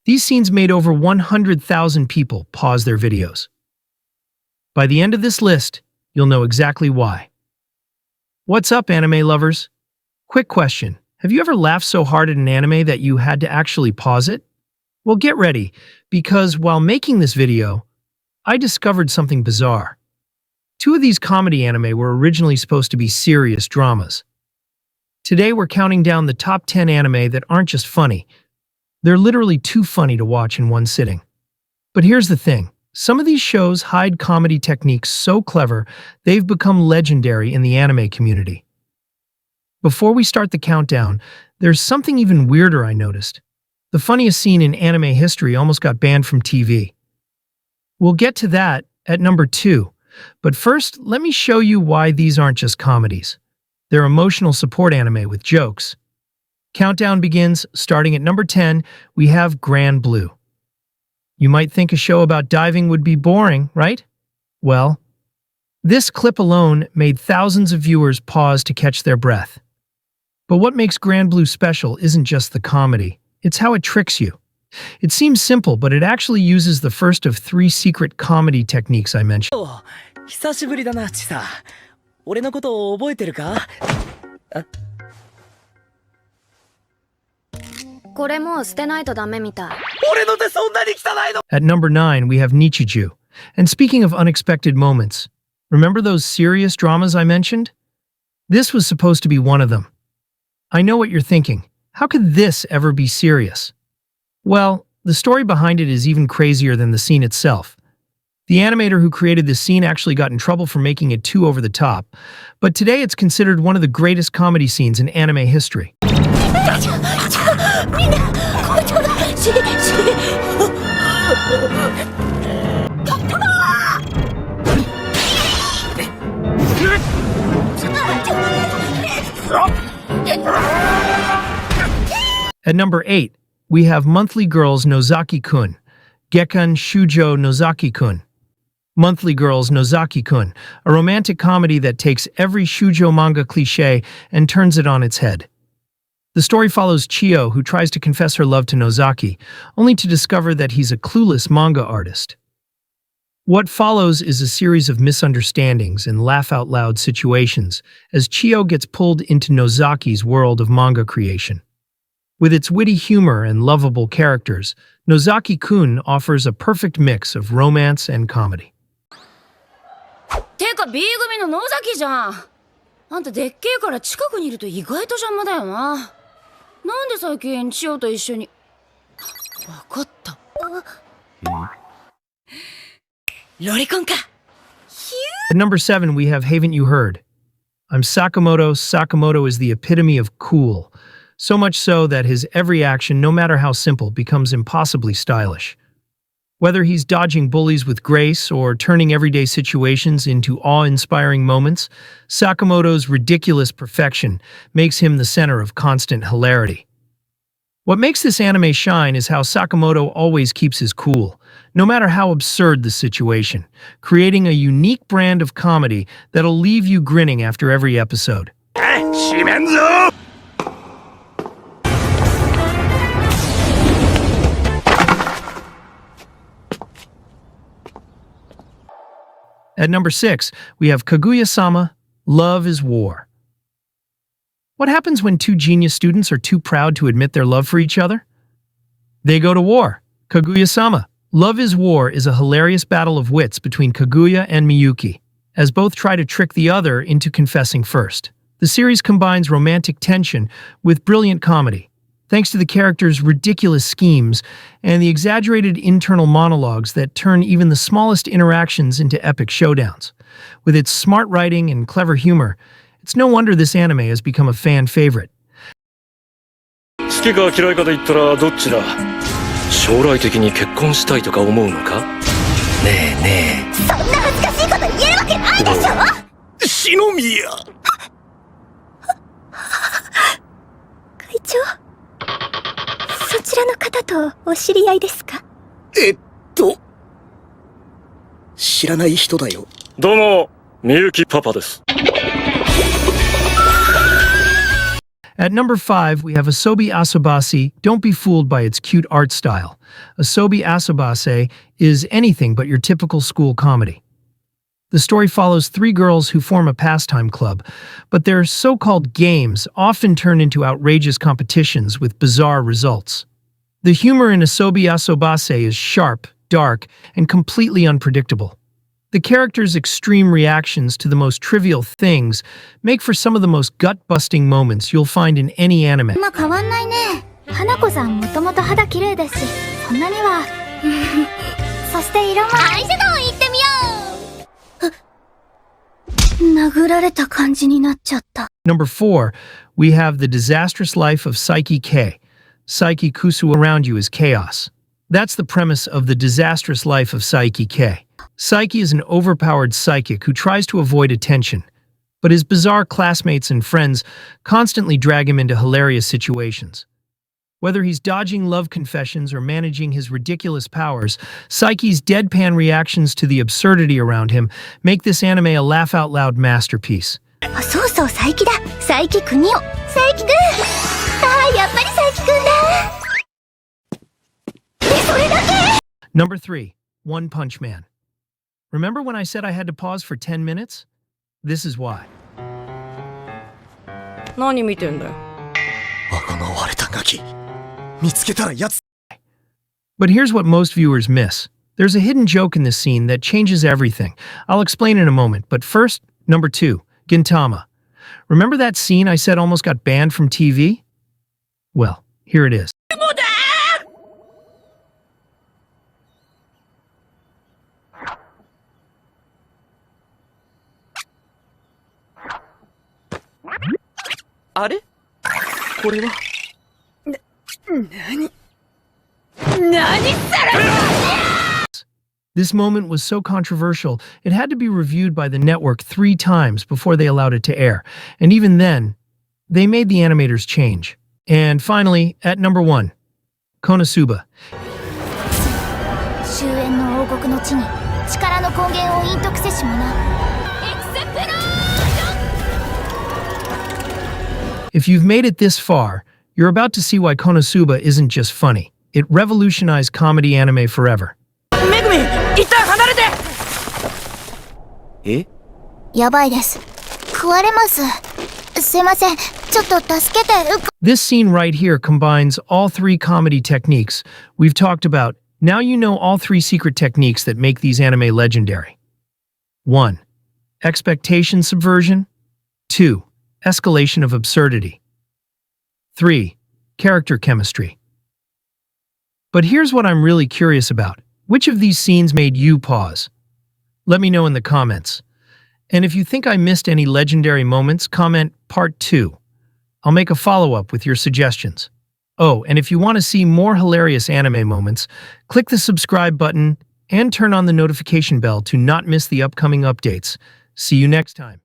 These scenes made over 100,000 people pause their videos. By the end of this list, you'll know exactly why. What's up, anime lovers? Quick question. Have you ever laughed so hard at an anime that you had to actually pause it? Well, get ready, because while making this video, I discovered something bizarre. Two of these comedy anime were originally supposed to be serious dramas. Today we're counting down the top 10 anime that aren't just funny. They're literally too funny to watch in one sitting. But here's the thing. Some of these shows hide comedy techniques so clever, they've become legendary in the anime community. Before we start the countdown, there's something even weirder I noticed. The funniest scene in anime history almost got banned from TV. We'll get to that at number 2, but first, let me show you why these aren't just comedies. They're emotional support anime with jokes. Countdown begins, starting at number 10, we have Grand Blue. You might think a show about diving would be boring, right? Well, this clip alone made thousands of viewers pause to catch their breath. But what makes Grand Blue special isn't just the comedy, it's how it tricks you. It seems simple, but it actually uses the first of 3 secret comedy techniques I mentioned. 久しぶりだな、チサ。俺のことを覚えてるか？これもう捨てないとダメみたい。俺の手そんなに汚いの? At number 9, we have Nichiju. And speaking of unexpected moments, remember those serious dramas I mentioned? This was supposed to be one of them. I know what you're thinking. How could this ever be serious? Well, the story behind it is even crazier than the scene itself. The animator who created this scene actually got in trouble for making it too over the top, but today it's considered one of the greatest comedy scenes in anime history. At number 8, we have Monthly Girls Nozaki-kun, Gekkan Shoujo Nozaki-kun. Monthly Girls Nozaki-kun, a romantic comedy that takes every shoujo manga cliché and turns it on its head. The story follows Chio, who tries to confess her love to Nozaki, only to discover that he's a clueless manga artist. What follows is a series of misunderstandings and laugh-out-loud situations as Chio gets pulled into Nozaki's world of manga creation. With its witty humor and lovable characters, Nozaki-kun offers a perfect mix of romance and comedy. てか B 組の野崎じゃん。あんたでっけえから近くにいると意外と邪魔だよな。なんで最近千代と一緒に。わかった。ロリコンか。At number 7, we have Haven't You Heard? I'm Sakamoto. Sakamoto is the epitome of cool. So much so that his every action, no matter how simple, becomes impossibly stylish. Whether he's dodging bullies with grace or turning everyday situations into awe-inspiring moments, Sakamoto's ridiculous perfection makes him the center of constant hilarity. What makes this anime shine is how Sakamoto always keeps his cool, no matter how absurd the situation, creating a unique brand of comedy that'll leave you grinning after every episode. At number 6, we have Kaguya-sama, Love is War. What happens when 2 genius students are too proud to admit their love for each other? They go to war. Kaguya-sama, Love is War is a hilarious battle of wits between Kaguya and Miyuki, as both try to trick the other into confessing first. The series combines romantic tension with brilliant comedy, thanks to the characters' ridiculous schemes and the exaggerated internal monologues that turn even the smallest interactions into epic showdowns. With its smart writing and clever humor, it's no wonder this anime has become a fan favorite. 好きか嫌いかと言ったらどっちだ？将来的に結婚したいとか思うのか？ねえねえ。そんな恥ずかしいこと言えるわけないでしょ！篠宮。会長。そちらの方とお知り合いですか？知らない人だよ。どうも、みゆきパパです。At number 5, we have Asobi Asobase. Don't be fooled by its cute art style. Asobi Asobase is anything but your typical school comedy. The story follows 3 girls who form a pastime club, but their so-called games often turn into outrageous competitions with bizarre results. The humor in Asobi Asobase is sharp, dark, and completely unpredictable. The characters' extreme reactions to the most trivial things make for some of the most gut-busting moments you'll find in any anime. まあ変わんないね。花子さんもともと肌綺麗ですし、そんなには。そして色も。アイシャドウ行ってみよう。殴られた感じになっちゃった。Number 4, we have The Disastrous Life of Saiki K. Saiki Kusu around you is chaos. That's the premise of The Disastrous Life of Saiki K. Saiki is an overpowered psychic who tries to avoid attention, but his bizarre classmates and friends constantly drag him into hilarious situations. Whether he's dodging love confessions or managing his ridiculous powers, Saiki's deadpan reactions to the absurdity around him make this anime a laugh-out-loud masterpiece. あ、そうそう、佐伯だ。佐伯くんよ。佐伯くん。ああ、やっぱり佐伯くんだ。で、それだけ。 Number 3, One Punch Man. Remember when I said I had to pause for 10 minutes? This is why. 何見てんだよ。この割れたガキ見つけたらやつ。 But here's what most viewers miss. There's a hidden joke in this scene that changes everything. I'll explain in a moment, but first, number 2, Gintama. Remember that scene I said almost got banned from TV? Well, here it is. あれこれは This moment was so controversial, it had to be reviewed by the network 3 times before they allowed it to air. And even then, they made the animators change. And finally, at number 1, Konosuba. 終焉の王国の地に力の根源を隠匿せし者。 If you've made it this far, you're about to see why Konosuba isn't just funny. It revolutionized comedy anime forever. めぐみ一旦離れて。え？やばいです。食われます。すいません。ちょっと助けて。 This scene right here combines all 3 comedy techniques we've talked about. Now you know all 3 secret techniques that make these anime legendary. 1. Expectation subversion. 2. Escalation of absurdity. 3. Character chemistry. But here's what I'm really curious about. Which of these scenes made you pause? Let me know in the comments. And if you think I missed any legendary moments, comment part 2. I'll make a follow-up with your suggestions. Oh, and if you want to see more hilarious anime moments, click the subscribe button and turn on the notification bell to not miss the upcoming updates. See you next time.